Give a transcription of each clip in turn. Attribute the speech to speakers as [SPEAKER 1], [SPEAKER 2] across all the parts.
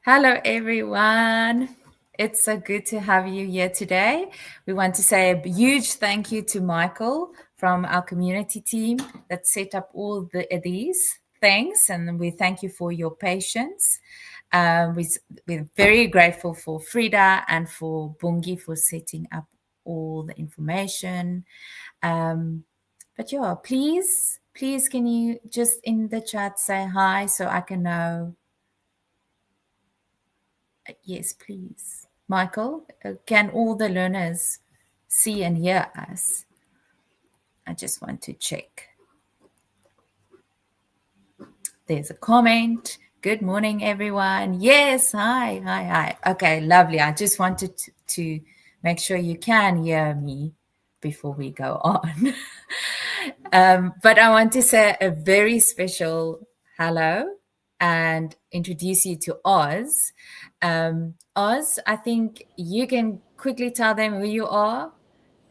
[SPEAKER 1] Hello, everyone. It's so good to have you here today. We want to say a huge thank you to Michael from our community team that set up all these things, and we thank you for your patience. We're very grateful for Frida and for Bungi for setting up all the information. Um, but yeah, please, can you just in the chat say hi so I can know? Yes, please. Michael, can all the learners see and hear us? I just want to check. There's a comment. Good morning, everyone. Yes, hi. Okay, lovely. I just wanted to make sure you can hear me before we go on. But I want to say a very special hello and introduce you to Oz. Oz, I think you can quickly tell them who you are,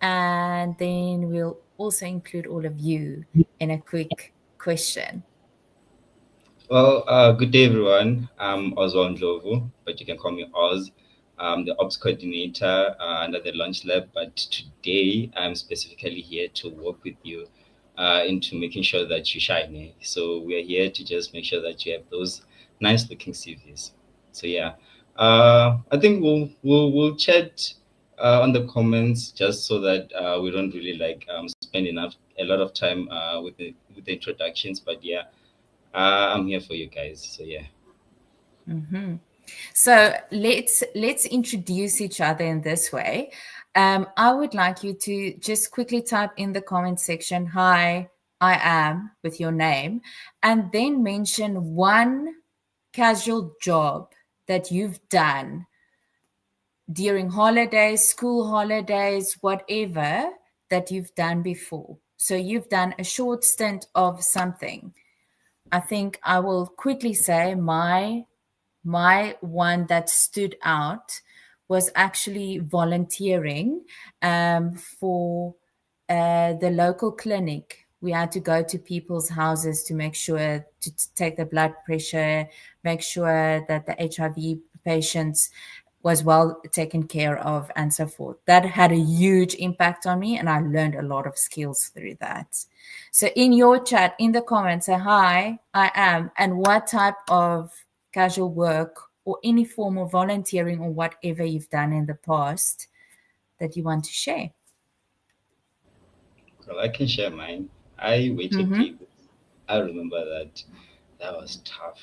[SPEAKER 1] and then we'll also include all of you in a quick question.
[SPEAKER 2] Well, good day, everyone. I'm Oswald Ndlovu, but you can call me Oz. I'm the ops coordinator under the Launch Lab, but today I'm specifically here to work with you into making sure that you shine. So we are here to just make sure that you have those nice-looking CVs. So yeah, I think we'll chat on the comments just so that we don't really spend a lot of time with the introductions. But yeah. I'm here for you guys. So yeah.
[SPEAKER 1] Mm-hmm. So let's introduce each other in this way. I would like you to just quickly type in the comment section, "Hi, I am," with your name, and then mention one casual job that you've done during holidays, school holidays, whatever that you've done before. So you've done a short stint of something. I think I will quickly say my one that stood out was actually volunteering for the local clinic. We had to go to people's houses to make sure to take the blood pressure, make sure that the HIV patients was well taken care of, and so forth. That had a huge impact on me, and I learned a lot of skills through that. So in your chat, in the comments, say, "Hi, I am," and what type of casual work or any form of volunteering or whatever you've done in the past that you want to share.
[SPEAKER 2] Well, I can share mine. I waited
[SPEAKER 1] Mm-hmm.
[SPEAKER 2] tables. I remember that was tough.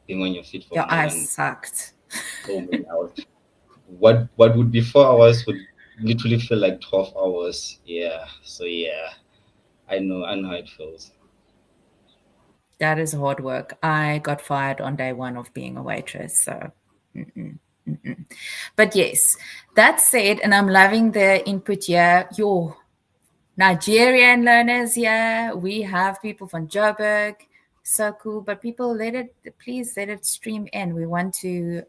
[SPEAKER 2] Being on your feet for
[SPEAKER 1] Your
[SPEAKER 2] more
[SPEAKER 1] eyes
[SPEAKER 2] than
[SPEAKER 1] sucked.
[SPEAKER 2] so many hours. What would be 4 hours would literally feel like 12 hours. Yeah. So yeah, I know how it feels.
[SPEAKER 1] That is hard work. I got fired on day one of being a waitress. So, but yes, that said, and I'm loving the input here. Your Nigerian learners here. We have people from Joburg. So cool. But people, please let it stream in. We want to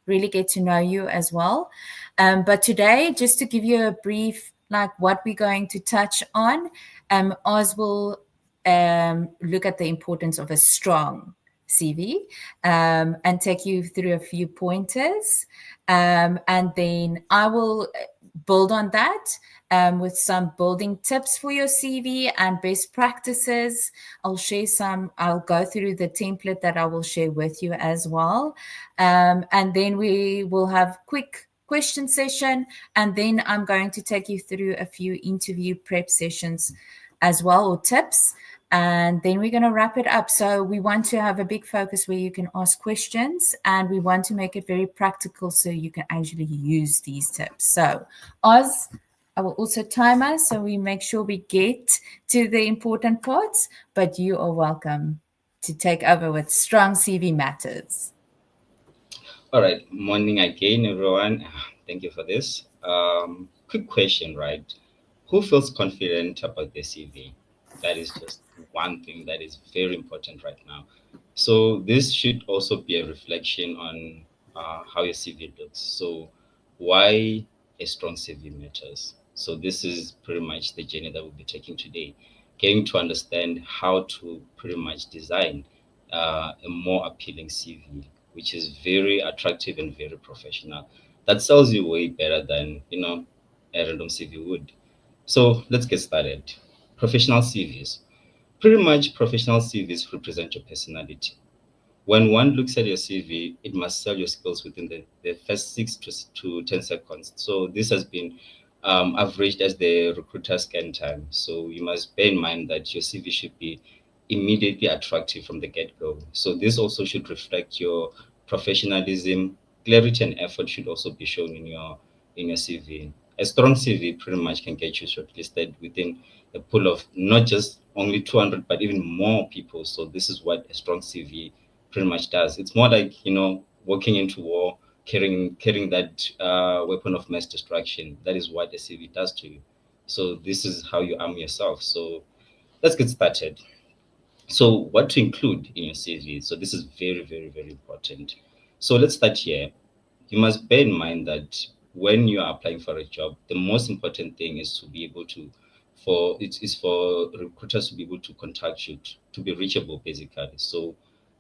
[SPEAKER 1] really get to know you as well. But today, just to give you a brief, like what we're going to touch on, Oz will look at the importance of a strong CV and take you through a few pointers. And then I will build on that with some building tips for your CV and best practices. I'll go through the template that I will share with you as well. And then we will have quick question session. And then I'm going to take you through a few interview prep sessions as well, or tips. And then we're going to wrap it up. So we want to have a big focus where you can ask questions, and we want to make it very practical so you can actually use these tips. So Oz, I will also time us so we make sure we get to the important parts, but you are welcome to take over with strong CV matters.
[SPEAKER 2] All right. Morning again, everyone. Thank you for this. Quick question, right? Who feels confident about the CV? That is just one thing that is very important right now. So this should also be a reflection on how your CV looks. So why a strong CV matters. So this is pretty much the journey that we'll be taking today, getting to understand how to pretty much design a more appealing CV which is very attractive and very professional. That sells you way better than, a random CV would. So let's get started. Professional CVs. Pretty much professional CVs represent your personality. When one looks at your CV, it must sell your skills within the first 6 to 10 seconds. So this has been averaged as the recruiter scan time. So you must bear in mind that your CV should be immediately attractive from the get-go. So this also should reflect your professionalism, clarity, and effort should also be shown in your CV. A strong CV pretty much can get you shortlisted within a pool of not just only 200, but even more people. So this is what a strong CV pretty much does. It's more like, walking into war, carrying that weapon of mass destruction. That is what a CV does to you. So this is how you arm yourself. So let's get started. So what to include in your CV? So this is very, very, very important. So let's start here. You must bear in mind that when you are applying for a job, the most important thing is to be able to, for it is for recruiters to be able to contact you, to be reachable basically. So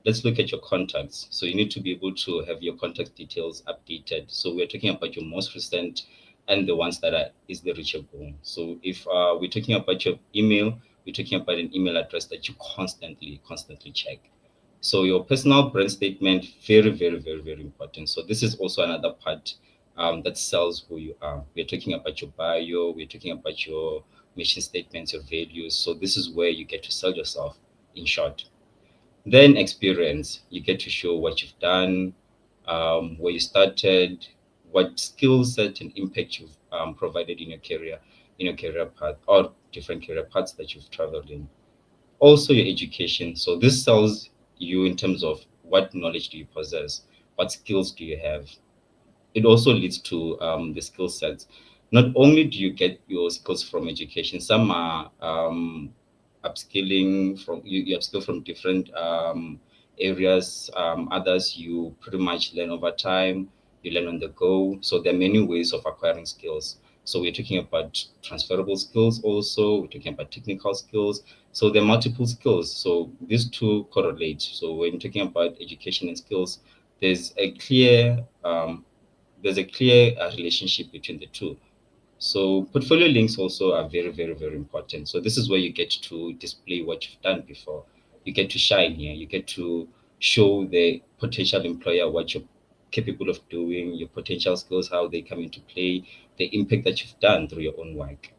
[SPEAKER 2] let's look at your contacts. So you need to be able to have your contact details updated. So we're talking about your most recent and the ones that are easily reachable. So if we're talking about your email, we're talking about an email address that you constantly check. So your personal brand statement, very, very, very, very important. So this is also another part that sells who you are. We're talking about your bio, we're talking about your mission statements, your values. So this is where you get to sell yourself in short. Then experience, you get to show what you've done, where you started, what skill set and impact you've provided in your career path or different career paths that you've traveled in. Also your education. So this tells you in terms of what knowledge do you possess, what skills do you have. It also leads to the skill sets. Not only do you get your skills from education, some are upskilling from you upskill from different areas. Others you pretty much learn over time. You learn on the go. So there are many ways of acquiring skills. So we're talking about transferable skills also. We're talking about technical skills. So there are multiple skills. So these two correlate. So when you're talking about education and skills, there's a clear relationship between the two. So portfolio links also are very, very, very important. So this is where you get to display what you've done before. You get to shine here. You get to show the potential employer what you're capable of doing, your potential skills, how they come into play, the impact that you've done through your own work.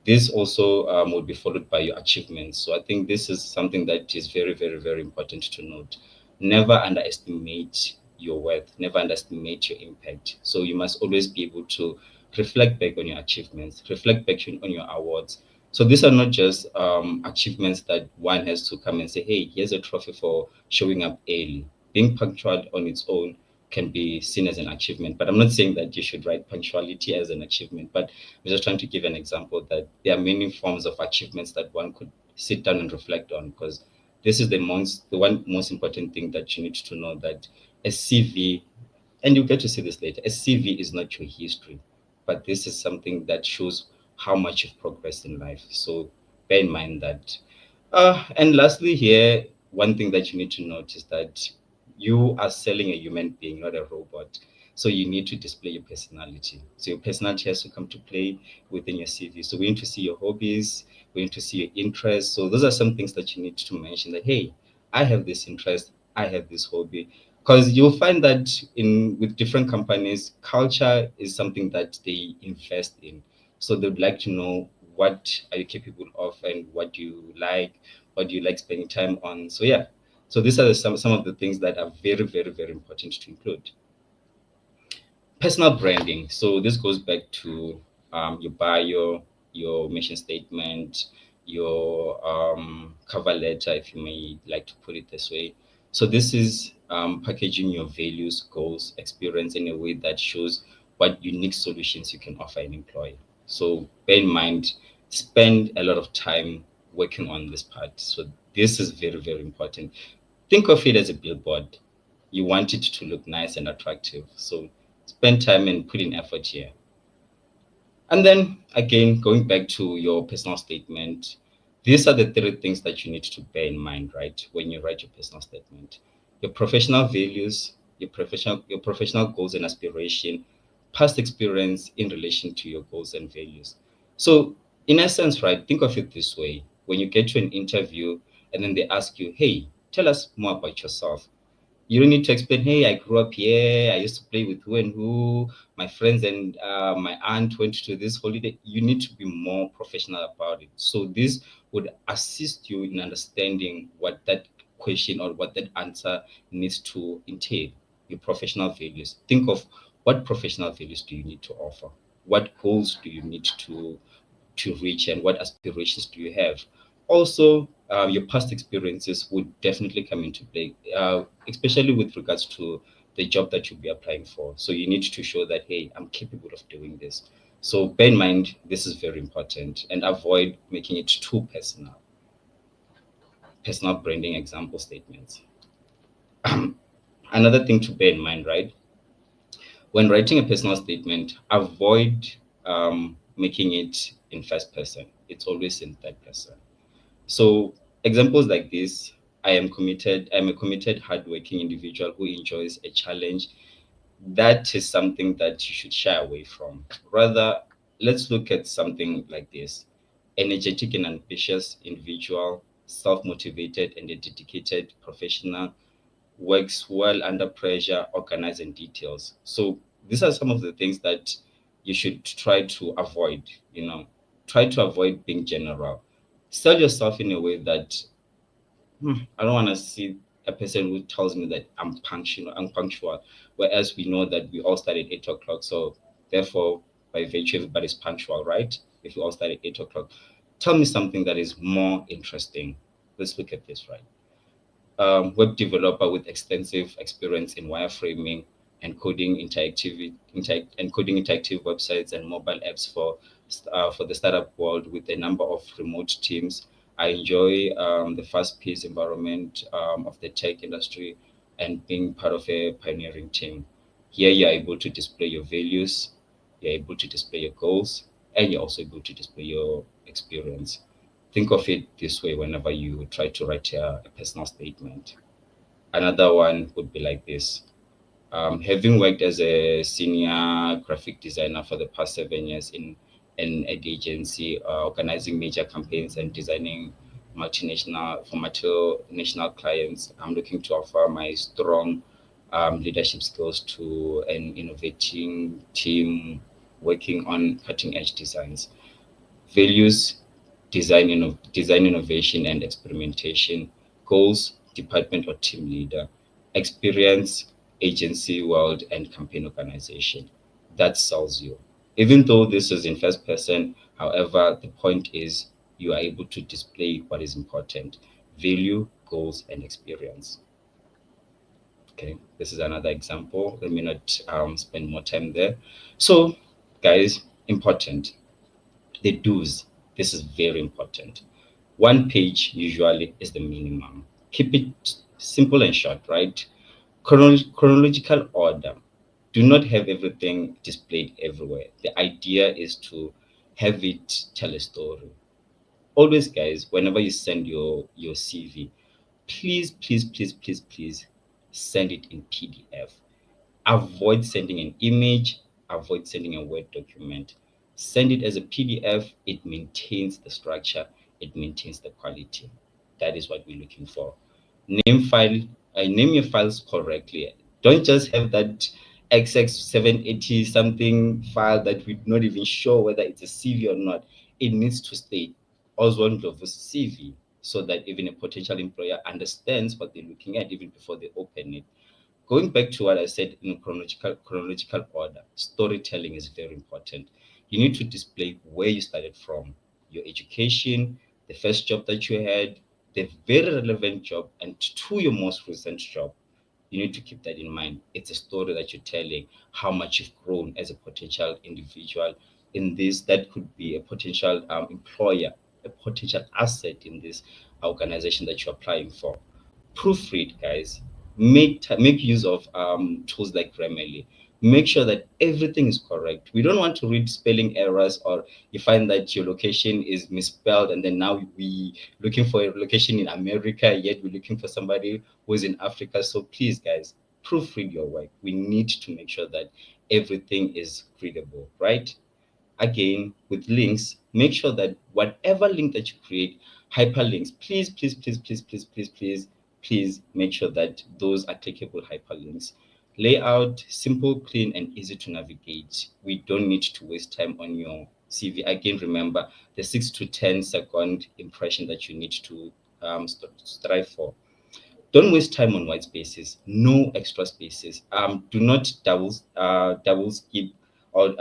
[SPEAKER 2] This also will be followed by your achievements. So I think this is something that is very, very, very important to note. Never underestimate your worth, never underestimate your impact. So you must always be able to reflect back on your achievements, reflect back on your awards. So these are not just achievements that one has to come and say, hey, here's a trophy for showing up early. Being punctual on its own can be seen as an achievement. But I'm not saying that you should write punctuality as an achievement, but I'm just trying to give an example that there are many forms of achievements that one could sit down and reflect on, because this is the one most important thing that you need to know, that a CV, and you get to see this later, a CV is not your history, but this is something that shows how much you've progressed in life. So bear in mind that. And lastly, here, one thing that you need to note is that you are selling a human being, not a robot. So you need to display your personality. So your personality has to come to play within your CV. So we need to see your hobbies, we need to see your interests. So those are some things that you need to mention, that hey, I have this interest, I have this hobby. Because you'll find that in with different companies, culture is something that they invest in. So they'd like to know what are you capable of and what do you like spending time on. So yeah, so these are some of the things that are very, very, very important to include. Personal branding. So this goes back to your bio, your mission statement, your cover letter, if you may like to put it this way. So this is packaging your values, goals, experience in a way that shows what unique solutions you can offer an employer. So bear in mind, spend a lot of time working on this part. So this is very, very important. Think of it as a billboard. You want it to look nice and attractive. So spend time and put in effort here. And then again, going back to your personal statement, these are the three things that you need to bear in mind, right? When you write your personal statement: your professional values, your professional goals and aspiration, past experience in relation to your goals and values. So in essence, right, think of it this way: when you get to an interview and then they ask you, hey, tell us more about yourself, you don't need to explain, hey, I grew up here, I used to play with who and who, my friends and my aunt went to this holiday. You need to be more professional about it. So this would assist you in understanding what that question or what that answer needs to entail. Your professional values. Think of what professional values do you need to offer? What goals do you need to reach, and what aspirations do you have? Also, your past experiences would definitely come into play, especially with regards to the job that you'll be applying for. So you need to show that, hey, I'm capable of doing this. So bear in mind, this is very important, and avoid making it too personal. Personal branding example statements. Another thing to bear in mind, right? When writing a personal statement, avoid making it in first person. It's always in third person. So examples like this: I'm a committed, hardworking individual who enjoys a challenge. That is something that you should shy away from. Rather, let's look at something like this: energetic and ambitious individual, self-motivated and a dedicated professional, works well under pressure, organizing details. So these are some of the things that you should try to avoid. Try to avoid being general. Sell yourself in a way that, I don't want to see a person who tells me that I'm punctual, whereas we know that we all start at 8 o'clock. So therefore, by virtue, everybody's punctual, right? If we all start at 8 o'clock, tell me something that is more interesting. Let's look at this, right? Web developer with extensive experience in wireframing and coding interactive websites and mobile apps for the startup world with a number of remote teams. I enjoy the fast-paced environment of the tech industry and being part of a pioneering team. Here, you're able to display your values, you're able to display your goals, and you're also able to display your experience. Think of it this way whenever you try to write a personal statement. Another one would be like this: having worked as a senior graphic designer for the past 7 years in an ad agency, organizing major campaigns and designing multinational clients, I'm looking to offer my strong leadership skills to an innovating team working on cutting edge designs. Values: design innovation and experimentation. Goals: department or team leader. Experience: agency, world, and campaign organization. That sells you. Even though this is in first person, however, the point is you are able to display what is important: value, goals, and experience. Okay, this is another example. Let me not spend more time there. So, guys, important, the do's. This is very important. One page usually is the minimum. Keep it simple and short, right? Chronological order. Do not have everything displayed everywhere. The idea is to have it tell a story. Always, guys, whenever you send your CV, please, please, please, please, please send it in PDF. Avoid sending an image, avoid sending a Word document. Send it as a PDF. It maintains the structure, it maintains the quality. That is what we're looking for. Name your files correctly. Don't just have that XX780 something file that we're not even sure whether it's a CV or not. It needs to stay Oswald Glover's CV, so that even a potential employer understands what they're looking at even before they open it. Going back to what I said in chronological order, storytelling is very important. You need to display where you started from, your education, the first job that you had, the very relevant job, and to your most recent job. You need to keep that in mind. It's a story that you're telling, how much you've grown as a potential individual in this. That could be a potential employer, a potential asset in this organization that you're applying for. Proofread, guys. Make use of tools like Grammarly. Make sure that everything is correct. We don't want to read spelling errors, or you find that your location is misspelled, and then now we looking for a location in America, yet we're looking for somebody who's in Africa. So please, guys, proofread your work. We need to make sure that everything is readable, right? Again, with links, make sure that whatever link that you create, hyperlinks, please make sure that those are clickable hyperlinks. Layout, simple, clean, and easy to navigate. We don't need to waste time on your CV. Again, remember the 6 to 10 second impression that you need to strive for. Don't waste time on white spaces. No extra spaces. Do not double skip or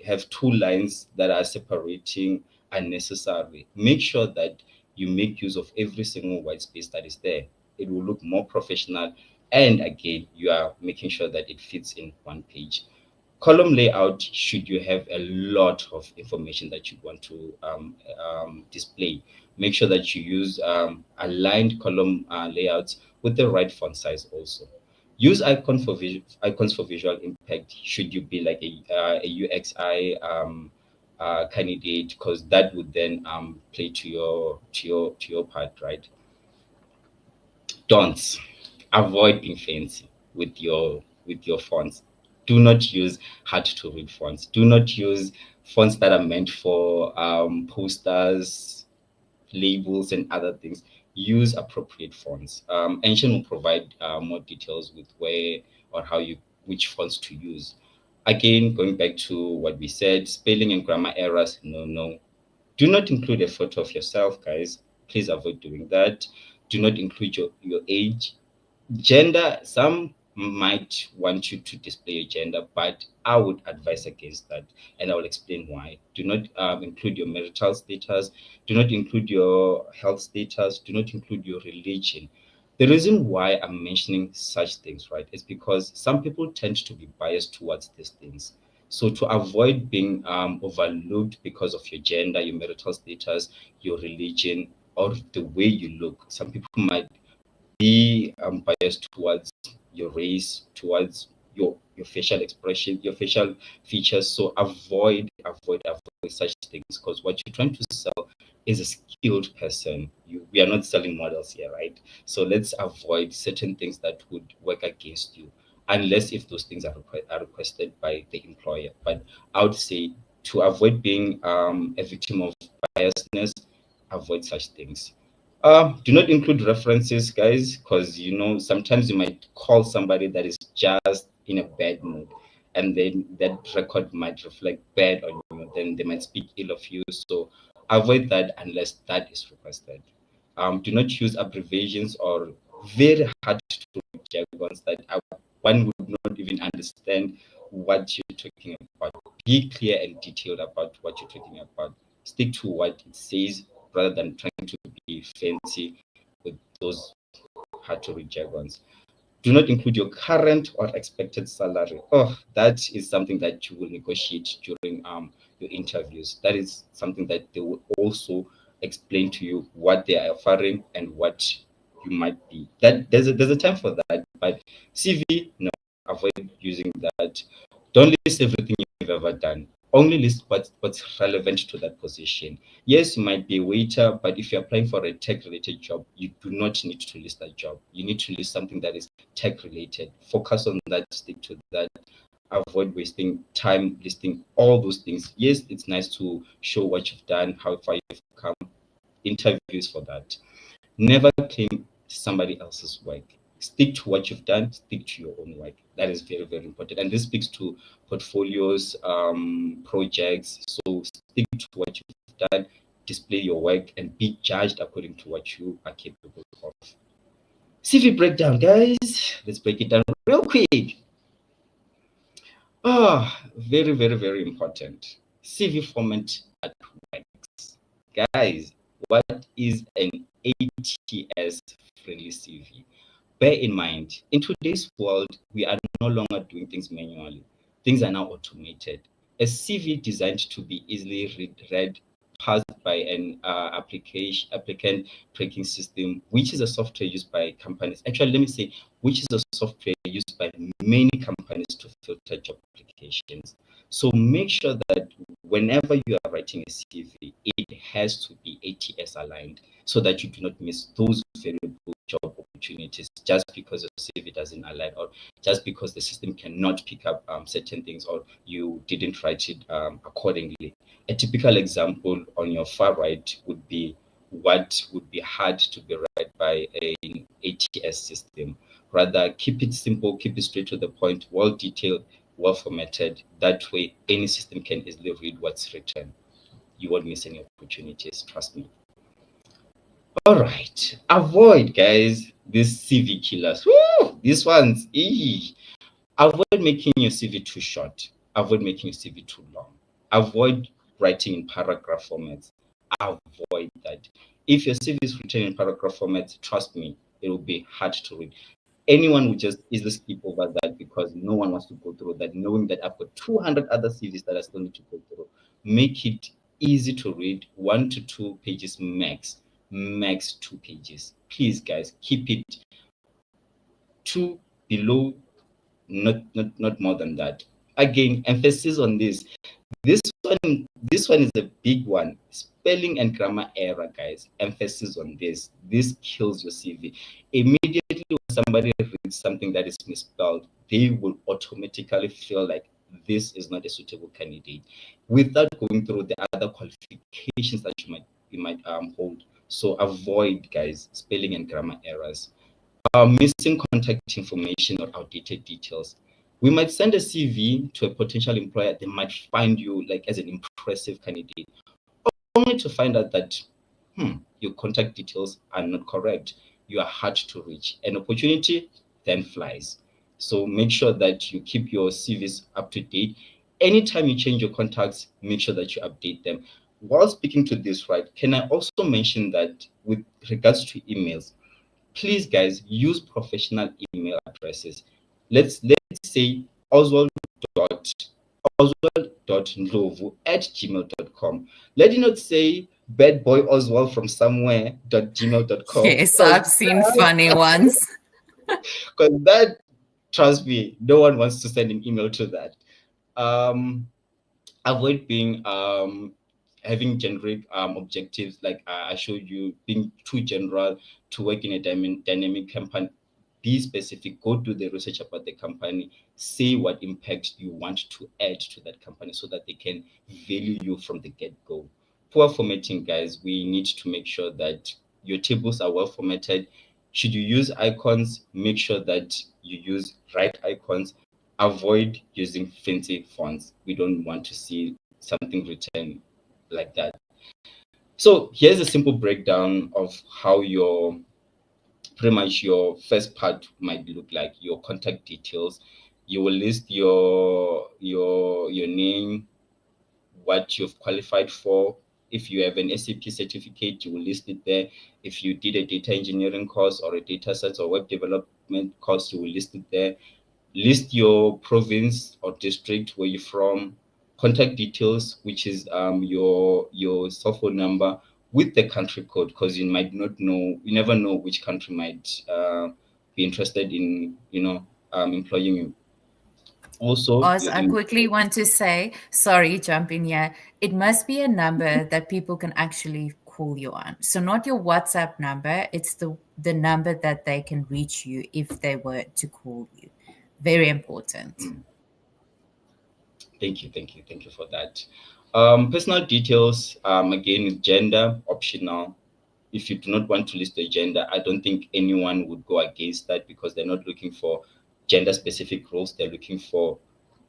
[SPEAKER 2] have two lines that are separating unnecessarily. Make sure that you make use of every single white space that is there. It will look more professional, and again, you are making sure that it fits in one page. Column layout, should you have a lot of information that you want to display, make sure that you use aligned column layouts with the right font size also. Use icons for visual impact, should you be like a UXI candidate, because that would then play to your part, right? Don't avoid being fancy with your fonts. Do not use hard to read fonts. Do not use fonts that are meant for posters, labels, and other things. Use appropriate fonts. Ancient will provide more details with where or how you which fonts to use. Again, going back to what we said, spelling and grammar errors, no. Do not include a photo of yourself, guys. Please avoid doing that. Do not include your age. Gender, some might want you to display your gender, but I would advise against that, and I will explain why. Do not include your marital status. Do not include your health status. Do not include your religion. The reason why I'm mentioning such things, right, is because some people tend to be biased towards these things. So to avoid being overlooked because of your gender, your marital status, your religion, or the way you look, some people might be biased towards your race, towards your facial expression, your facial features. So avoid such things, because what you're trying to sell is a skilled person. We are not selling models here, right? So let's avoid certain things that would work against you, unless if those things are requested by the employer. But I would say, to avoid being a victim of biasness, avoid such things. Do not include references, guys, because sometimes you might call somebody that is just in a bad mood, and then that record might reflect bad on you. Then they might speak ill of you. So avoid that unless that is requested. Do not use abbreviations or very hard to read jargons that one would not even understand what you're talking about. Be clear and detailed about what you're talking about. Stick to what it says rather than trying to be fancy with those hard to read jargons. Do not include your current or expected salary. Oh, that is something that you will negotiate during your interviews. That is something that they will also explain to you what they are offering and what you might be. That there's a time for that, but CV, no, avoid using that. Don't list everything you've ever done. Only list what's relevant to that position. Yes, you might be a waiter, but if you're applying for a tech related job, you do not need to list that job. You need to list something that is tech related. Focus on that, stick to that. Avoid wasting time listing all those things. Yes, it's nice to show what you've done, how far you've come. Interviews for that. Never claim somebody else's work. Stick to what you've done, stick to your own work. That is very, very important. And this speaks to portfolios, projects. So stick to what you've done, display your work, and be judged according to what you are capable of. CV breakdown, guys. Let's break it down real quick. Very, very, very important. CV format at works. Guys, what is an ATS friendly CV? Bear in mind, in today's world, we are no longer doing things manually. Things are now automated. A CV designed to be easily read, passed by an applicant tracking system, which is a software used by companies. Actually, let me say, which is a software used by many companies to filter job applications. So make sure that whenever you are writing a CV, it has to be ATS aligned, so that you do not miss those valuable job opportunities just because your CV doesn't align, or just because the system cannot pick up certain things, or you didn't write it accordingly. A typical example on your far right would be what would be hard to be read by an ATS system. Rather, keep it simple, keep it straight to the point, well detailed, well formatted. That way, any system can easily read what's written. You won't miss any opportunities, trust me. All right, avoid, guys, these CV killers. Woo! These ones, avoid making your CV too short. Avoid making your CV too long. Avoid writing in paragraph formats. Avoid that. If your CV is written in paragraph formats, trust me, it will be hard to read. Anyone would just easily skip over that because no one wants to go through that, knowing that I've got 200 other CVs that I still need to go through. Make it easy to read, 1 to 2 pages max, max 2 pages. Please, guys, keep it two below, not more than that. Again, emphasis on this. This this one is a big one. Spelling and grammar error, guys. Emphasis on this. This kills your CV. Immediately when somebody reads something that is misspelled, they will automatically feel like this is not a suitable candidate, without going through the other qualifications that you might hold. So avoid, guys, spelling and grammar errors. Missing contact information or outdated details. We might send a CV to a potential employer. They might find you like as an impressive candidate, only to find out that your contact details are not correct. You are hard to reach. An opportunity then flies. So make sure that you keep your CVs up to date. Anytime you change your contacts, make sure that you update them. While speaking to this, right, can I also mention that with regards to emails, please, guys, use professional email addresses. Let's say oswald oswald.ndlovu@gmail.com. Let it not say bad boy Oswald from somewhere.gmail.com,
[SPEAKER 1] Yes, I've seen funny ones.
[SPEAKER 2] because that, trust me, no one wants to send an email to that. Avoid being having generic objectives, like I showed you, being too general to work in a dynamic company. Be specific, go do the research about the company, say what impact you want to add to that company so that they can value you from the get-go. Poor formatting, guys, we need to make sure that your tables are well formatted. Should you use icons, make sure that you use right icons. Avoid using fancy fonts. We don't want to see something written like that. So here's a simple breakdown of how your pretty much your first part might look like. Your contact details. You will list your name, what you've qualified for. If you have an SAP certificate, you will list it there. If you did a data engineering course or a data science or web development course, you will list it there. List your province or district where you're from, contact details, which is your cell phone number with the country code, because you might not know, you never know which country might be interested in employing you. Also,
[SPEAKER 1] Oz,
[SPEAKER 2] your
[SPEAKER 1] I quickly want to say, sorry, jump in here. It must be a number that people can actually call you on. So not your WhatsApp number, it's the number that they can reach you if they were to call you. Very important.
[SPEAKER 2] Thank you for that. Personal details, again, gender optional. If you do not want to list the gender, I don't think anyone would go against that, because they're not looking for gender specific roles. They're looking for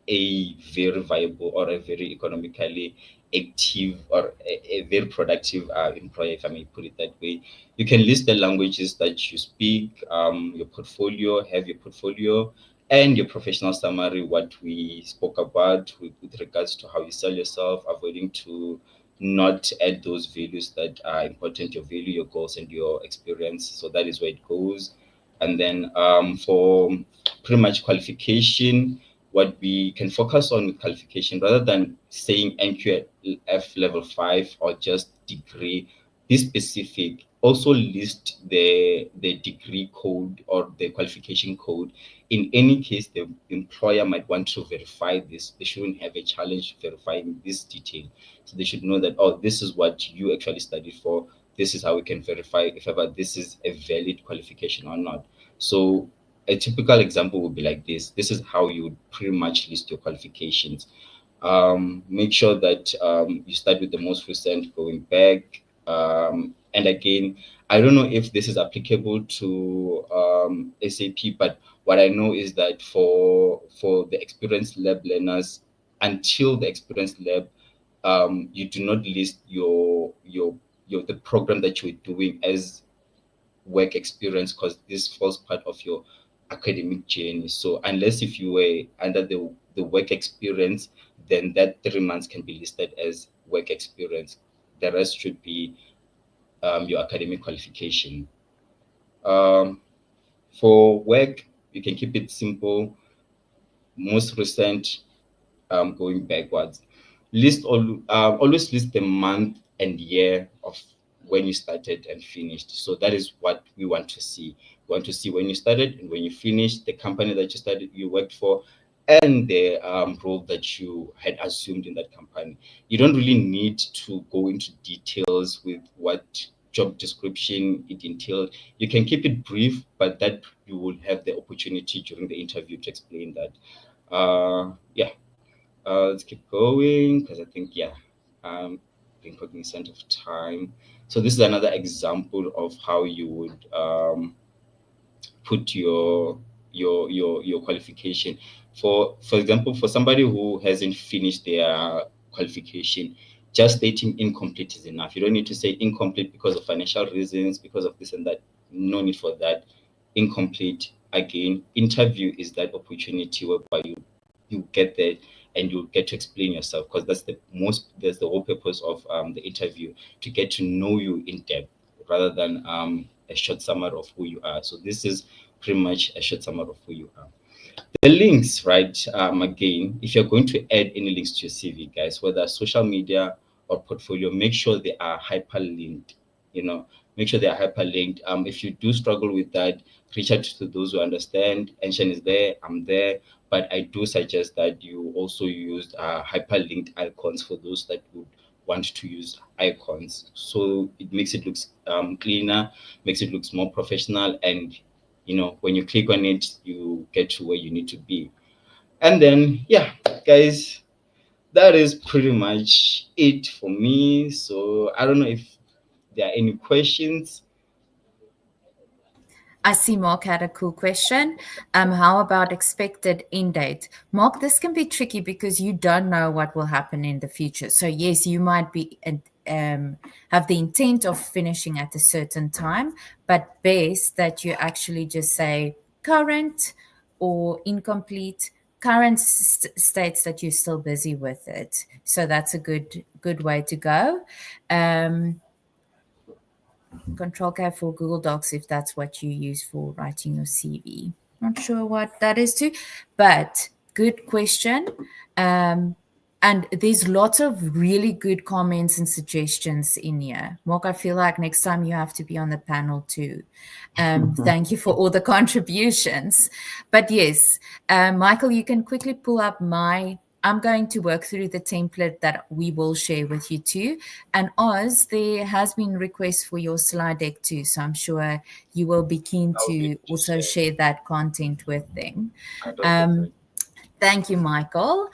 [SPEAKER 2] a very viable or a very economically active or a very productive employer, if I may put it that way. You can list the languages that you speak, your portfolio, have your portfolio, and your professional summary, what we spoke about with regards to how you sell yourself, avoiding to not add those values that are important, your value, your goals, and your experience. So that is where it goes. And then for pretty much qualification, what we can focus on with qualification, rather than saying NQF level 5 or just degree, be specific. Also list the degree code or the qualification code. In any case, the employer might want to verify this. They shouldn't have a challenge verifying this detail. So they should know that, oh, this is what you actually studied for. this is how we can verify if ever this is a valid qualification or not. So a typical example would be like this. This is how you would pretty much list your qualifications. Make sure that you start with the most recent, going back. And again, I don't know if this is applicable to SAP, but what I know is that for the experienced lab learners, until the experienced lab, you do not list your the program that you're doing as work experience, because this falls part of your academic journey. So unless if you were under the work experience, then that 3 months can be listed as work experience. The rest should be your academic qualification. Um, for work, you can keep it simple. Most recent, going backwards. Always list the month and year of when you started and finished. So that is what we want to see. We want to see when you started and when you finished, the company that you worked for, and the role that you had assumed in that company. You don't really need to go into details with what job description it entailed. You can keep it brief, but that you will have the opportunity during the interview to explain that. Yeah, let's keep going because I think, yeah, being cognizant of time. So this is another example of how you would put your qualification. For example, for somebody who hasn't finished their qualification, just stating incomplete is enough. You don't need to say incomplete because of financial reasons, because of this and that. No need for that. Incomplete, again, interview is that opportunity whereby you get there and you get to explain yourself, because that's the whole purpose of the interview, to get to know you in depth rather than a short summary of who you are. So this is pretty much a short summary of who you are. The links, right? Again, if you're going to add any links to your CV, guys, whether social media or portfolio, make sure they are hyperlinked. You know, make sure they are hyperlinked. If you do struggle with that, reach out to those who understand. Enshan is there, I'm there, but I do suggest that you also use hyperlinked icons for those that would want to use icons. So it makes it look cleaner, makes it looks more professional, and when you click on it, you get to where you need to be. And then, yeah, guys, that is pretty much it for me. So I don't know if there are any questions.
[SPEAKER 1] I see Mark had a cool question. How about expected end date? Mark, this can be tricky because you don't know what will happen in the future. So yes, you might be have the intent of finishing at a certain time, but best that you actually just say current or incomplete. Current states that you're still busy with it. So that's a good way to go. Control K for Google Docs if that's what you use for writing your CV. Not sure what that is too, but good question. And there's lots of really good comments and suggestions in here. Mark, I feel like next time you have to be on the panel too. Thank you for all the contributions. But yes, Michael, you can quickly pull up I'm going to work through the template that we will share with you too. And Oz, there has been requests for your slide deck too. So I'm sure you will be keen
[SPEAKER 2] I'll be
[SPEAKER 1] to
[SPEAKER 2] able to
[SPEAKER 1] also share that content with them.
[SPEAKER 2] perfect.
[SPEAKER 1] Thank you, Michael.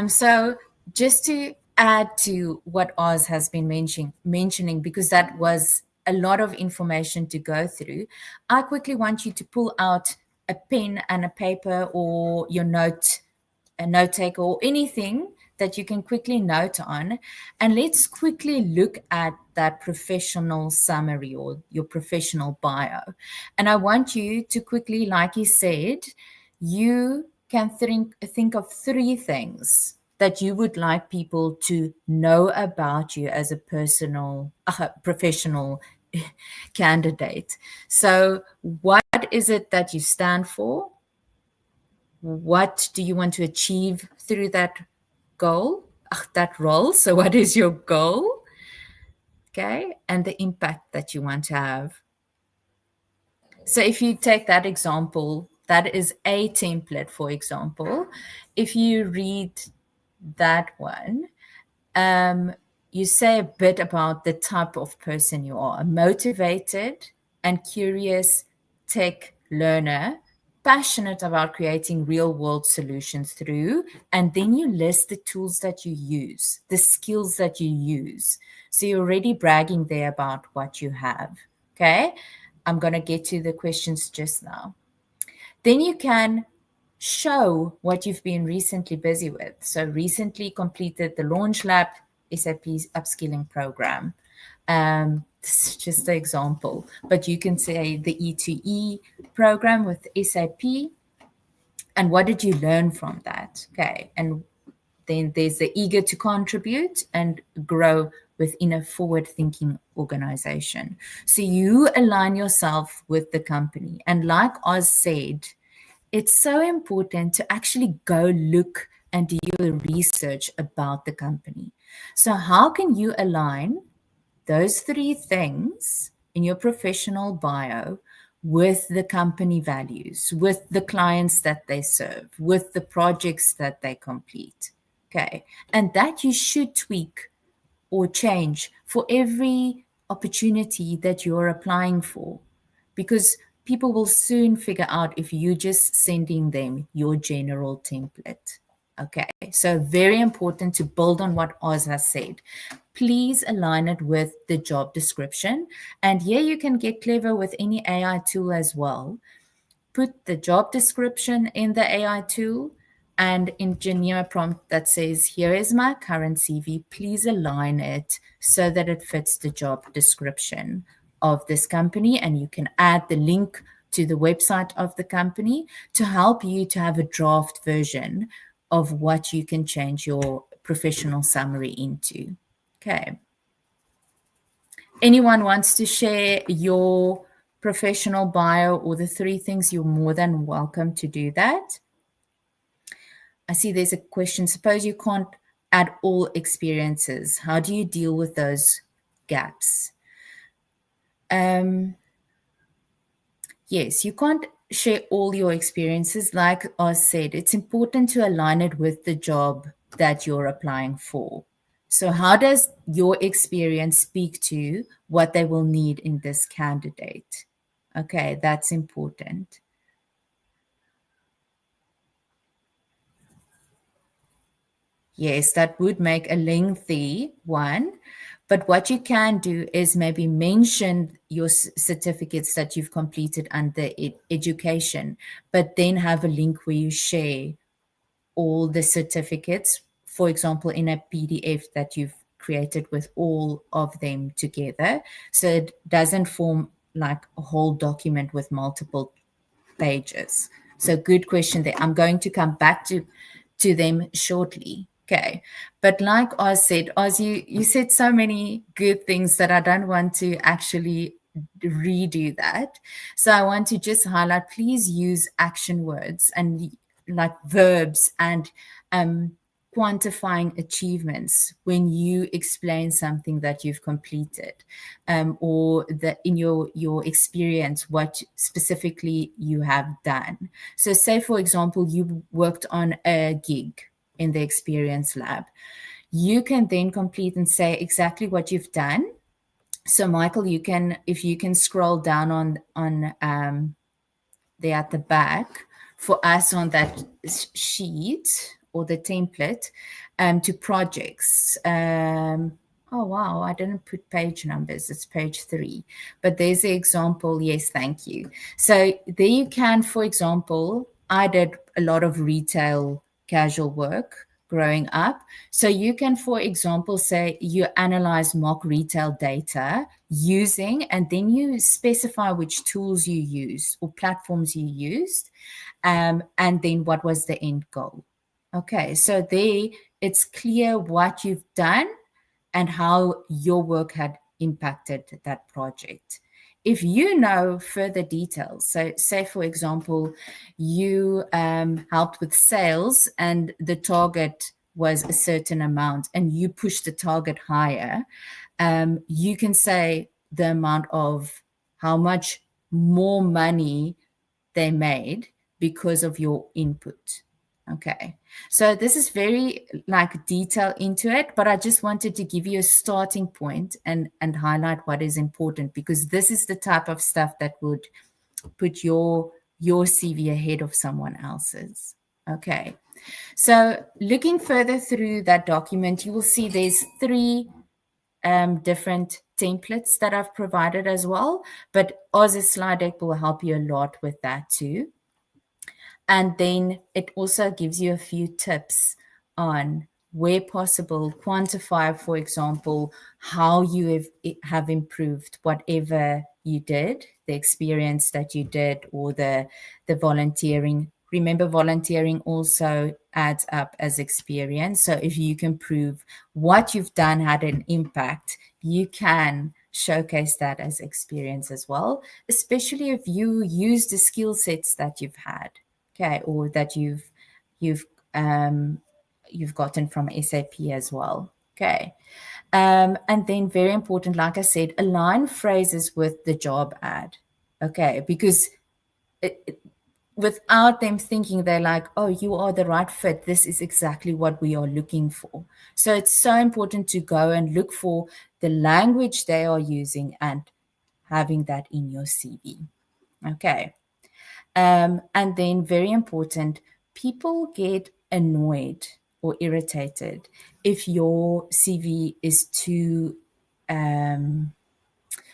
[SPEAKER 1] So just to add to what Oz has been mentioning, because that was a lot of information to go through, I quickly want you to pull out a pen and a paper or your a note taker or anything that you can quickly note on. And let's quickly look at that professional summary or your professional bio. And I want you to quickly, like he said, you can think of 3 things that you would like people to know about you as a professional candidate. So what is it that you stand for? What do you want to achieve through that goal, that role? So what is your goal? Okay. And the impact that you want to have. So if you take that example, that is a template, for example. If you read that one, you say a bit about the type of person you are, a motivated and curious tech learner, passionate about creating real world solutions through, and then you list the tools that you use, the skills that you use. So you're already bragging there about what you have. Okay. I'm going to get to the questions just now. Then you can show what you've been recently busy with. So recently completed the Launch Lab SAP upskilling program. This is just an example, but you can say the E2E program with SAP, and what did you learn from that? Okay, and then there's the eager to contribute and grow within a forward-thinking organization. So you align yourself with the company, and like Oz said, it's so important to actually go look and do your research about the company. So how can you align those three things in your professional bio with the company values, with the clients that they serve, with the projects that they complete? Okay. And that you should tweak or change for every opportunity that you're applying for, because people will soon figure out if you're just sending them your general template. Okay, so very important to build on what Oz has said. Please align it with the job description. And here you can get clever with any AI tool as well. Put the job description in the AI tool and engineer a prompt that says, here is my current CV. Please align it so that it fits the job description of this company. And you can add the link to the website of the company to help you to have a draft version of what you can change your professional summary into. Okay. Anyone wants to share your professional bio or the three things, you're more than welcome to do that. I see there's a question. Suppose you can't add all experiences. How do you deal with those gaps? Yes, you can't share all your experiences. Like I said, it's important to align it with the job that you're applying for. So how does your experience speak to what they will need in this candidate? Okay, that's important. Yes, that would make a lengthy one. But what you can do is maybe mention your certificates that you've completed under education, but then have a link where you share all the certificates, for example, in a PDF that you've created with all of them together. So it doesn't form like a whole document with multiple pages. So good question there. I'm going to come back to them shortly. Okay. But like Oz said, Oz, you said so many good things that I don't want to actually redo that. So I want to just highlight, please use action words and like verbs and quantifying achievements when you explain something that you've completed, or that in your experience, what specifically you have done. So say, for example, you worked on a gig in the experience lab. You can then complete and say exactly what you've done. So Michael, you can, if you can scroll down on there at the back for us on that sheet or the template, to projects. Oh, wow, I didn't put page numbers. It's page 3. But there's the example. Yes, thank you. So there you can, for example, I did a lot of retail casual work growing up. So you can, for example, say you analyze mock retail data using, and then you specify which tools you use or platforms you used, and then what was the end goal. Okay, so there it's clear what you've done and how your work had impacted that project. If you know further details, so say, for example, you helped with sales and the target was a certain amount and you push the target higher, you can say the amount of how much more money they made because of your input. Okay, so this is very like detail into it, but I just wanted to give you a starting point and highlight what is important, because this is the type of stuff that would put your CV ahead of someone else's. Okay, so looking further through that document, you will see there's three different templates that I've provided as well, but Oz's slide deck will help you a lot with that too. And then it also gives you a few tips on where possible, quantify, for example, how you have improved whatever you did, the experience that you did, or the volunteering. Remember, volunteering also adds up as experience. So if you can prove what you've done had an impact, you can showcase that as experience as well, especially if you use the skill sets that you've had, okay, or that you've um, you've gotten from SAP as well. Okay. And then very important, like I said, align phrases with the job ad. Okay, because without them thinking, they're like, oh, you are the right fit. This is exactly what we are looking for. So it's so important to go and look for the language they are using and having that in your CV. Okay. And then, very important, people get annoyed or irritated if your CV is too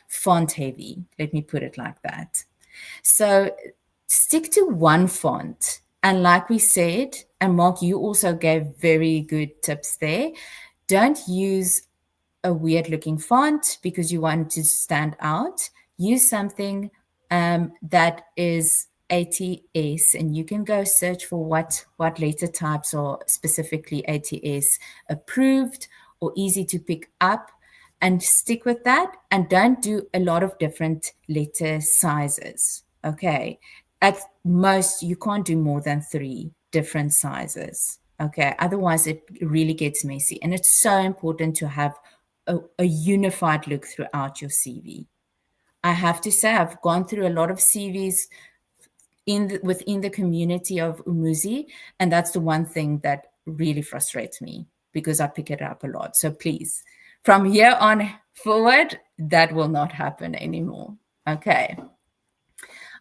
[SPEAKER 1] font heavy. Let me put it like that. So, stick to one font. And like we said, and Mark, you also gave very good tips there. Don't use a weird looking font because you want to stand out. Use something that is ATS, and you can go search for what letter types are specifically ATS approved or easy to pick up, and stick with that, and don't do a lot of different letter sizes. Okay, at most you can't do more than 3 different sizes. Okay, otherwise it really gets messy, and it's so important to have a unified look throughout your CV. I have to say, I've gone through a lot of CVs within the community of Umuzi, and that's the one thing that really frustrates me because I pick it up a lot. So please, from here on forward, that will not happen anymore. Okay.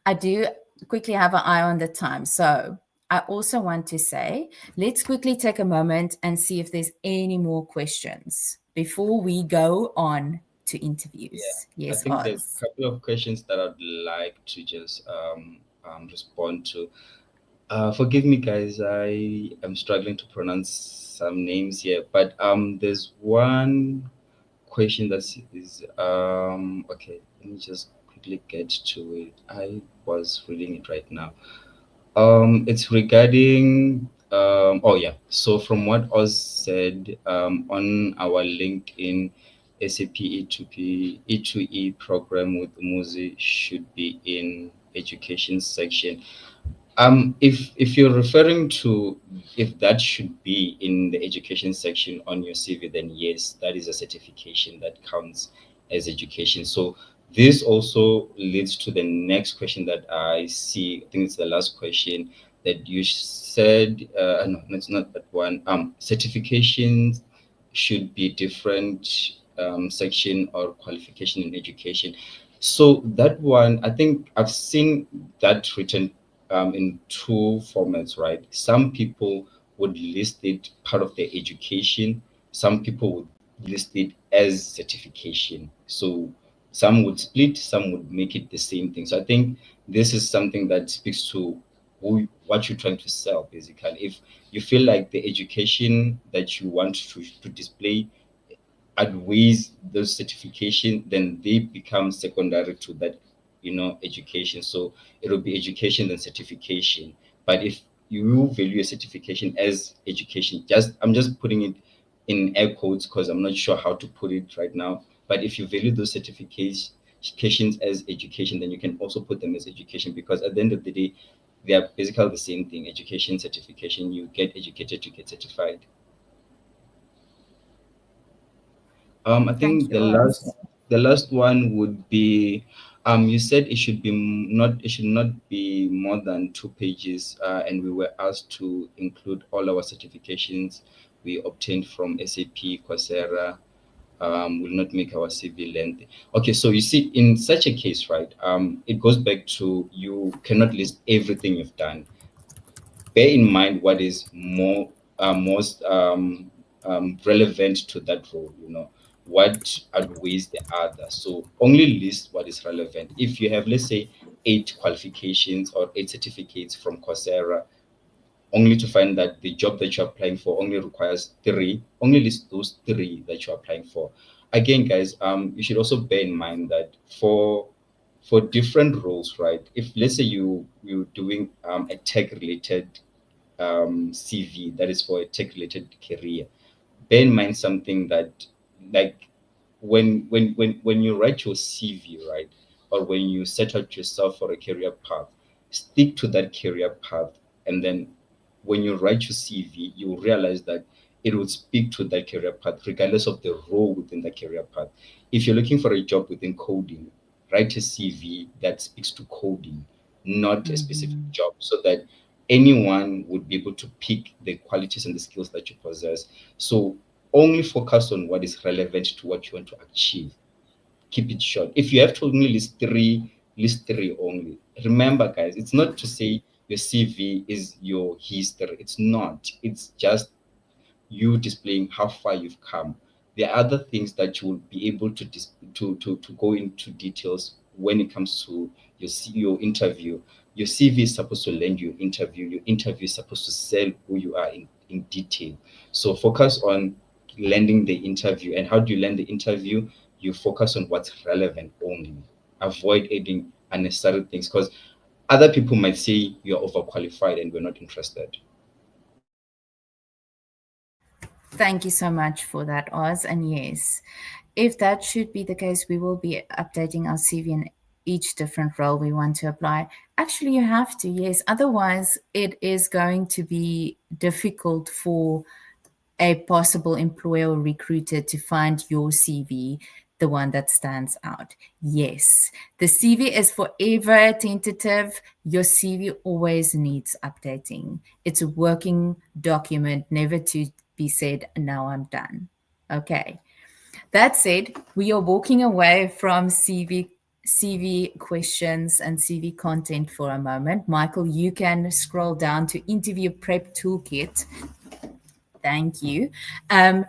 [SPEAKER 1] I do quickly have an eye on the time. So I also want to say, let's quickly take a moment and see if there's any more questions before we go on to
[SPEAKER 2] Yeah,
[SPEAKER 1] interviews.
[SPEAKER 2] I
[SPEAKER 1] Yes,
[SPEAKER 2] think there's
[SPEAKER 1] Oz.
[SPEAKER 2] a couple of questions that I'd like to just respond to. Forgive me, guys. I am struggling to pronounce some names here, but there's one question that is okay. Let me just quickly get to it. I was reading it right now. It's regarding oh yeah. So from what Oz said, on our LinkedIn, SAP E2E program with Umuzi should be in education section. If you're referring to if that should be in the education section on your CV, then yes, that is a certification that counts as education. So this also leads to the next question that I see. I think it's the last question that you said. No, it's not that one. Certifications should be different section or qualification in education. So that one, I think I've seen that written in two formats, right? Some people would list it part of their education. Some people would list it as certification. So some would split, some would make it the same thing. So I think this is something that speaks to what you're trying to sell, basically. If you feel like the education that you want to display outweighs those certification, then they become secondary to that, education. So it will be education then certification. But if you value a certification as education, I'm just putting it in air quotes because I'm not sure how to put it right now. But if you value those certifications as education, then you can also put them as education, because at the end of the day, they are basically the same thing. Education, certification. You get educated to get certified. I
[SPEAKER 1] Thank
[SPEAKER 2] think
[SPEAKER 1] you, Oz.
[SPEAKER 2] the last one would be You said it should not be more than 2 pages, and we were asked to include all our certifications we obtained from SAP, Coursera. Will not make our CV lengthy. Okay, so you see, in such a case, right? It goes back to you cannot list everything you've done. Bear in mind what is most relevant to that role. What outweighs the other. So only list what is relevant. If you have, let's say, 8 qualifications or 8 certificates from Coursera, only to find that the job that you're applying for only requires three, only list those three that you're applying for. Again, guys, you should also bear in mind that for different roles, right? If, let's say, you're doing a tech related CV, that is for a tech related career, bear in mind something that, like, when you write your CV, right, or when you set out yourself for a career path, stick to that career path. And then when you write your CV, you will realize that it would speak to that career path regardless of the role within the career path. If you're looking for a job within coding, write a CV that speaks to coding, not a specific
[SPEAKER 1] Mm-hmm.
[SPEAKER 2] job, so that anyone would be able to pick the qualities and the skills that you possess. So only focus on what is relevant to what you want to achieve. Keep it short. If you have to only list three only. Remember, guys, it's not to say your CV is your history. It's not. It's just you displaying how far you've come. There are other things that you will be able to to go into details when it comes to your interview. Your CV is supposed to lend your interview. Your interview is supposed to sell who you are in detail. So focus on landing the interview. And how do you land the interview? You focus on what's relevant only. Avoid adding unnecessary things, because other people might say you're overqualified and we're not interested.
[SPEAKER 1] Thank you so much for that, Oz. And yes, if that should be the case, we will be updating our CV in each different role we want to apply. Actually, you have to, yes. Otherwise, it is going to be difficult for a possible employer or recruiter to find your CV, the one that stands out. Yes, the CV is forever tentative. Your CV always needs updating. It's a working document, never to be said, now I'm done. Okay. That said, we are walking away from CV questions and CV content for a moment. Michael, you can scroll down to interview prep toolkit. Thank you. Um,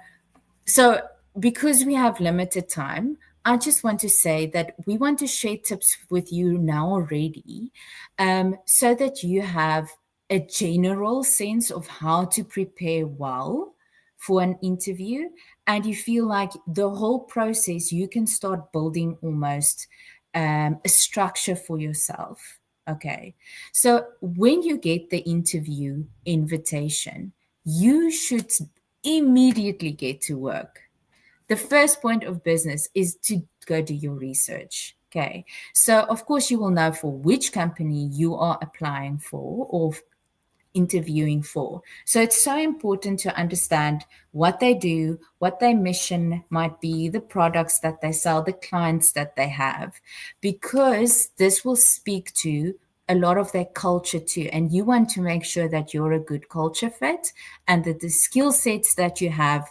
[SPEAKER 1] so, because we have limited time, I just want to say that we want to share tips with you now already, so that you have a general sense of how to prepare well for an interview. And you feel like the whole process, you can start building almost a structure for yourself. Okay. So, when you get the interview invitation, you should immediately get to work. The first point of business is to go do your research. Okay. So, of course, you will know for which company you are applying for or interviewing for. So, it's so important to understand what they do, what their mission might be, the products that they sell, the clients that they have, because this will speak to a lot of their culture too. And you want to make sure that you're a good culture fit and that the skill sets that you have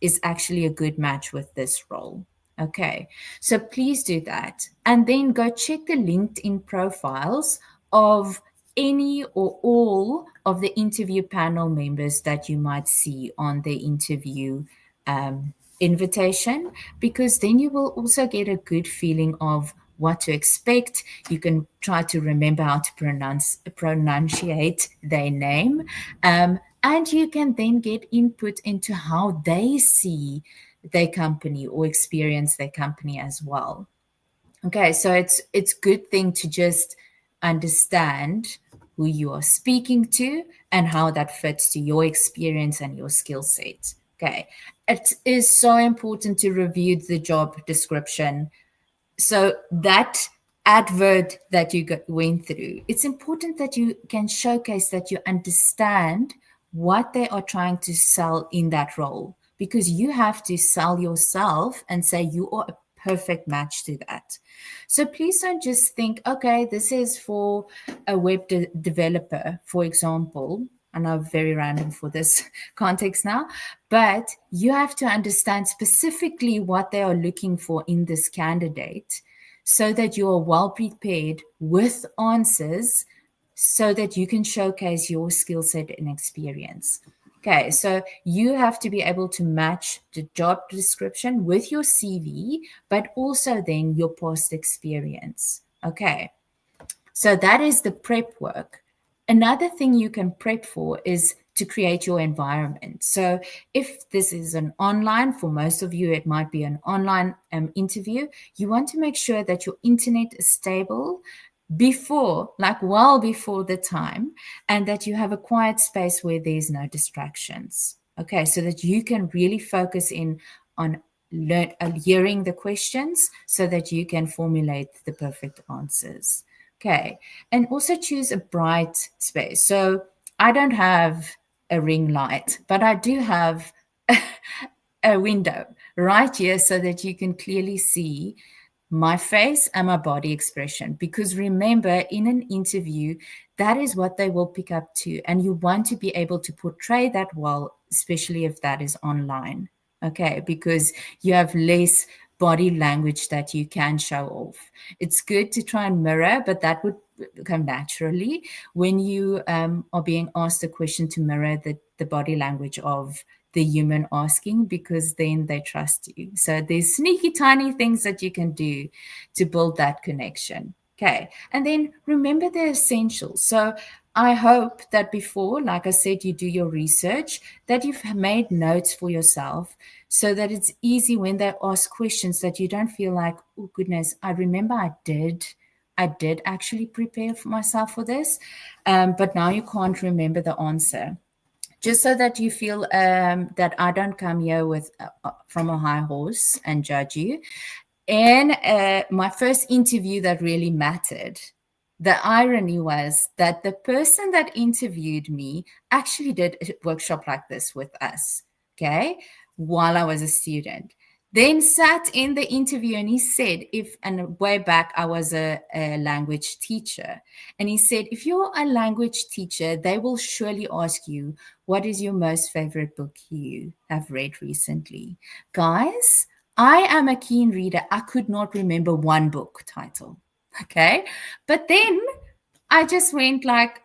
[SPEAKER 1] is actually a good match with this role. Okay, so please do that. And then go check the LinkedIn profiles of any or all of the interview panel members that you might see on the interview invitation, because then you will also get a good feeling of what to expect. You can try to remember how to pronunciate their name, and you can then get input into how they see their company or experience their company as well. Okay, so it's good thing to just understand who you are speaking to and how that fits to your experience and your skill set. Okay, it is so important to review the job description. So that advert that you went through, it's important that you can showcase that you understand what they are trying to sell in that role, because you have to sell yourself and say you are a perfect match to that. So please don't just think, okay, this is for a web developer, for example. I know very random for this context now, but you have to understand specifically what they are looking for in this candidate so that you are well prepared with answers so that you can showcase your skill set and experience. Okay, so you have to be able to match the job description with your CV, but also then your past experience. Okay, so that is the prep work. Another thing you can prep for is to create your environment. So if this is an online, for most of you, it might be an online interview, you want to make sure that your internet is stable before, like well before the time, and that you have a quiet space where there's no distractions. Okay, so that you can really focus in on hearing the questions so that you can formulate the perfect answers. Okay, and also choose a bright space. So I don't have a ring light, but I do have a window right here so that you can clearly see my face and my body expression. Because remember, in an interview, that is what they will pick up to. And you want to be able to portray that well, especially if that is online. Okay, because you have less body language that you can show off. It's good to try and mirror, but that would come naturally when you are being asked a question to mirror the body language of the human asking, because then they trust you. So there's sneaky tiny things that you can do to build that connection. Okay. And then remember the essentials. So I hope that before, like I said, you do your research, that you've made notes for yourself so that it's easy when they ask questions that you don't feel like, oh goodness, I remember I did actually prepare for myself for this, but now you can't remember the answer. Just so that you feel that I don't come here with from a high horse and judge you. And my first interview that really mattered, the irony was that the person that interviewed me actually did a workshop like this with us, okay, while I was a student. Then sat in the interview and he said, and way back I was a language teacher. And he said, if you're a language teacher, they will surely ask you, what is your most favorite book you have read recently? Guys, I am a keen reader. I could not remember one book title. Okay. But then I just went like,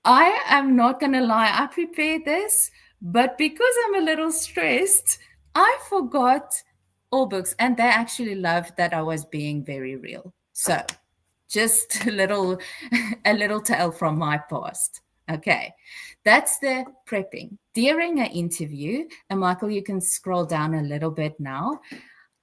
[SPEAKER 1] I am not going to lie. I prepared this, but because I'm a little stressed, I forgot all books. And they actually loved that I was being very real. So just a little tale from my past. Okay. That's the prepping. During an interview, and Michael, you can scroll down a little bit now.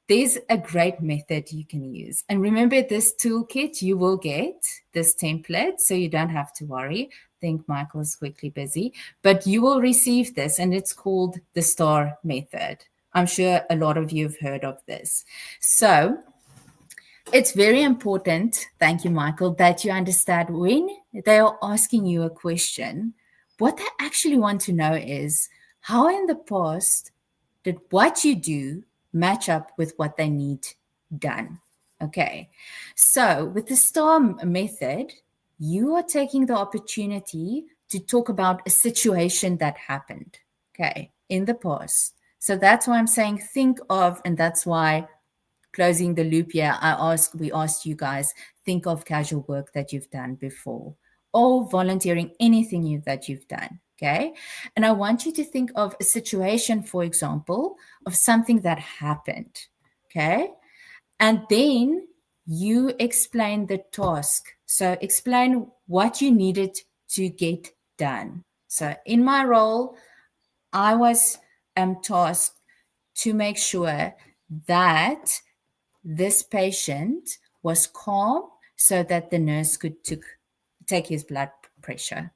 [SPEAKER 1] There's a great method you can use. And remember, this toolkit, you will get this template, so you don't have to worry. I think Michael is quickly busy, but you will receive this, and it's called the STAR method. I'm sure a lot of you have heard of this. So it's very important, thank you, Michael, that you understand when they are asking you a question, what they actually want to know is how in the past did what you do match up with what they need done. Okay. So with the STAR method, you are taking the opportunity to talk about a situation that happened, okay, in the past. So that's why I'm saying think of, and that's why closing the loop here, we asked you guys, think of casual work that you've done before or volunteering, anything that you've done. Okay. And I want you to think of a situation, for example, of something that happened. Okay. And then you explain the task. So explain what you needed to get done. So in my role, I was tasked to make sure that this patient was calm so that the nurse could take his blood pressure.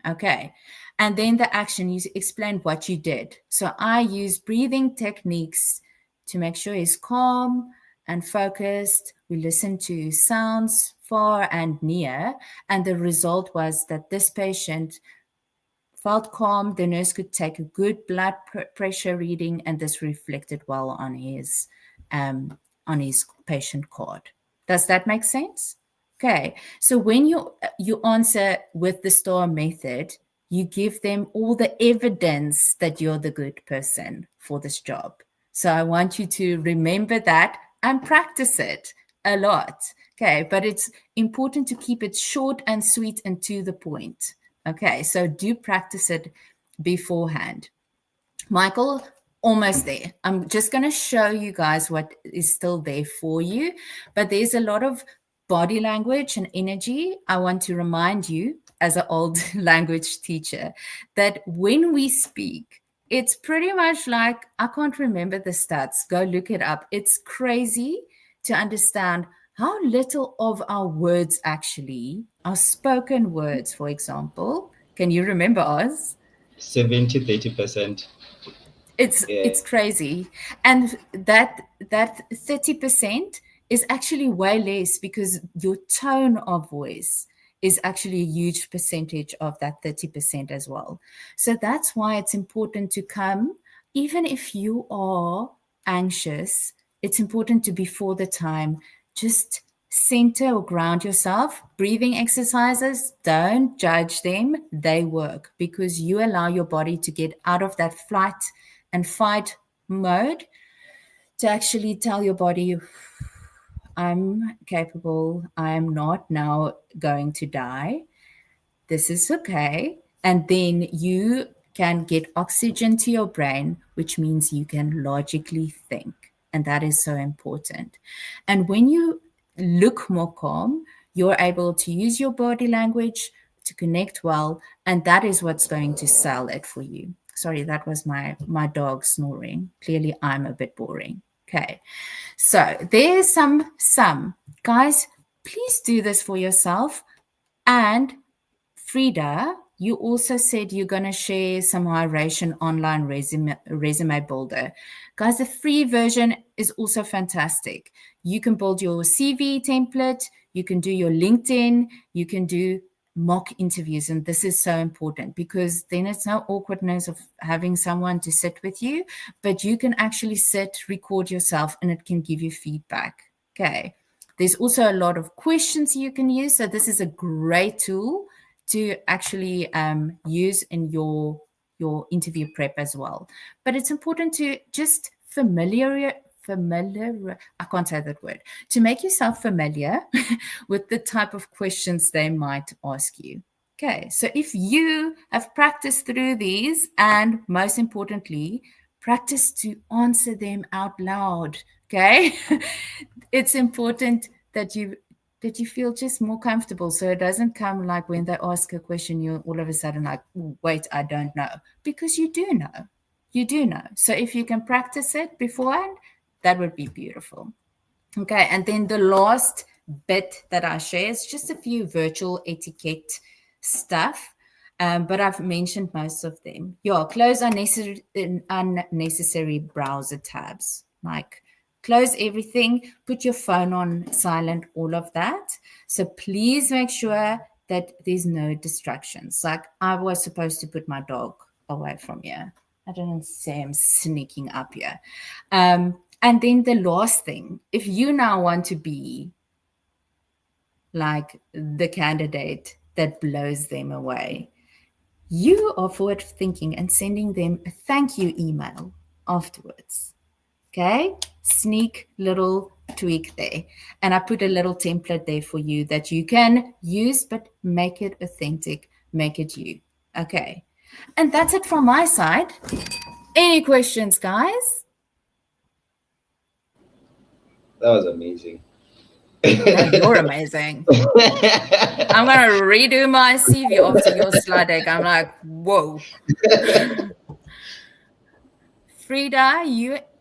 [SPEAKER 1] Okay. And then the action, you explained what you did. So I used breathing techniques to make sure he's calm and focused. We listened to sounds far and near. And the result was that this patient felt calm. The nurse could take a good blood pressure reading, and this reflected well on on his patient card. Does that make sense? Okay, so when you answer with the STAR method, you give them all the evidence that you're the good person for this job. So I want you to remember that and practice it a lot. Okay, but it's important to keep it short and sweet and to the point. Okay, so do practice it beforehand. Michael, almost there. I'm just going to show you guys what is still there for you, but there's a lot of body language and energy. I want to remind you, as an old language teacher, that when we speak, it's pretty much like, I can't remember the stats. Go look it up. It's crazy to understand how little of our words actually, our spoken words, for example. Can you remember, Oz?
[SPEAKER 2] 70-30%.
[SPEAKER 1] It's crazy. And that 30% is actually way less, because your tone of voice is actually a huge percentage of that 30% as well. So that's why it's important to come, even if you are anxious, it's important to, before the time, just center or ground yourself. Breathing exercises, don't judge them, they work, because you allow your body to get out of that flight and fight mode to actually tell your body, I'm capable, I am not now going to die, this is okay. And then you can get oxygen to your brain, which means you can logically think. And that is so important. And when you look more calm, you're able to use your body language to connect well. And that is what's going to sell it for you. Sorry, that was my dog snoring. Clearly, I'm a bit boring. Okay. So there's some. Guys, please do this for yourself. And Frida, you also said you're going to share some hydration online resume builder. Guys, the free version is also fantastic. You can build your CV template, you can do your LinkedIn, you can do mock interviews. And this is so important, because then it's no awkwardness of having someone to sit with you, but you can actually record yourself, and it can give you feedback. Okay. There's also a lot of questions you can use. So this is a great tool to actually use in your interview prep as well. But it's important to just I can't say that word, to make yourself familiar with the type of questions they might ask you. Okay, so if you have practiced through these, and most importantly, practice to answer them out loud, okay? It's important that you feel just more comfortable, so it doesn't come like when they ask a question, you're all of a sudden like, wait, I don't know, because you do know. You do know. So if you can practice it beforehand, that would be beautiful. Okay, and then the last bit that I share is just a few virtual etiquette stuff, but I've mentioned most of them. Yeah, close unnecessary browser tabs, like close everything, put your phone on silent, all of that. So please make sure that there's no distractions. Like, I was supposed to put my dog away from here. I don't say him sneaking up here. And then the last thing, if you now want to be like the candidate that blows them away, you are forward thinking and sending them a thank you email afterwards. Okay, sneak little tweak there. And I put a little template there for you that you can use, but make it authentic, make it you. Okay, and that's it from my side. Any questions, guys?
[SPEAKER 2] That was amazing.
[SPEAKER 1] No, you're amazing. I'm going to redo my CV after your slide deck. I'm like, whoa. Frida,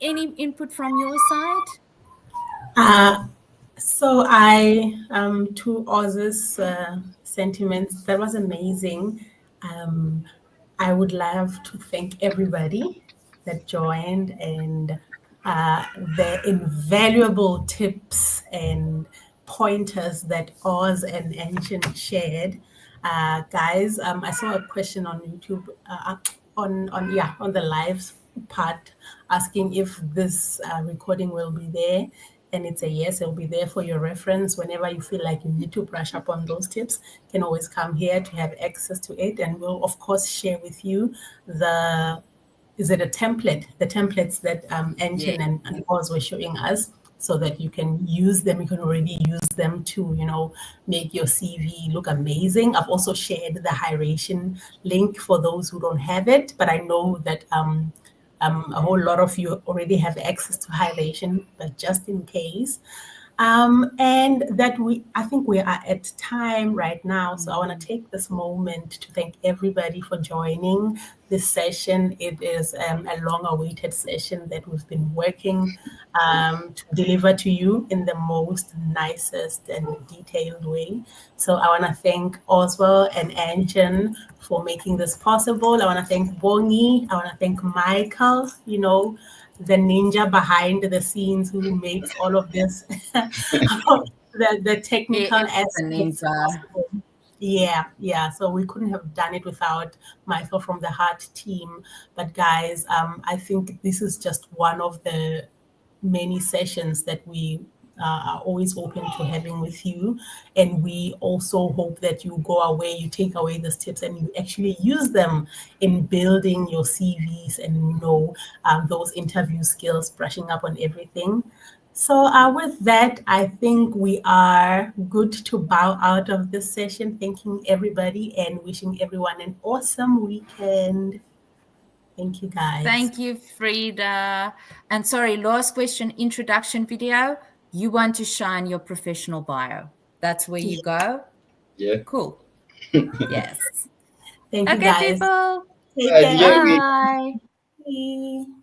[SPEAKER 1] any input from your side?
[SPEAKER 3] So I, to Oz's sentiments, that was amazing. I would love to thank everybody that joined, and the invaluable tips and pointers that Oz and Ancient shared. Guys, I saw a question on YouTube on the live part, asking if this recording will be there. and it's a yes. It'll be there for your reference whenever you feel like you need to brush up on those tips. You can always come here to have access to it, and we'll of course share with you the is it a template? The templates that
[SPEAKER 1] Yeah.
[SPEAKER 3] Anchin and Oz were showing us, so that you can use them. You can already use them to, make your CV look amazing. I've also shared the Hiration link for those who don't have it, but I know that a whole lot of you already have access to Hiration, but just in case. And that I think we are at time right now. So I want to take this moment to thank everybody for joining this session. It is a long awaited session that we've been working to deliver to you in the most nicest and detailed way. So I want to thank Oswald and Anjan for making this possible. I want to thank Bongi. I want to thank Michael, the ninja behind the scenes who makes all of this, the
[SPEAKER 1] He
[SPEAKER 3] technical
[SPEAKER 1] is a
[SPEAKER 3] aspects
[SPEAKER 1] ninja.
[SPEAKER 3] possible. Yeah. So we couldn't have done it without Michael from the Heart team. But guys, I think this is just one of the many sessions that we are always open to having with you. And we also hope that you go away, you take away these tips, and you actually use them in building your CVs and, those interview skills, brushing up on everything. So, with that, I think we are good to bow out of this session, thanking everybody and wishing everyone an awesome weekend. Thank you, guys.
[SPEAKER 1] Thank you, Frida. And sorry, last question, introduction video. You want to shine your professional bio. That's where you go?
[SPEAKER 2] Yeah.
[SPEAKER 1] Cool. Yes.
[SPEAKER 3] Thank you,
[SPEAKER 1] Okay,
[SPEAKER 3] guys.
[SPEAKER 1] people.
[SPEAKER 3] Take
[SPEAKER 2] Enjoy
[SPEAKER 3] care.
[SPEAKER 2] week.
[SPEAKER 1] Bye.
[SPEAKER 3] Bye.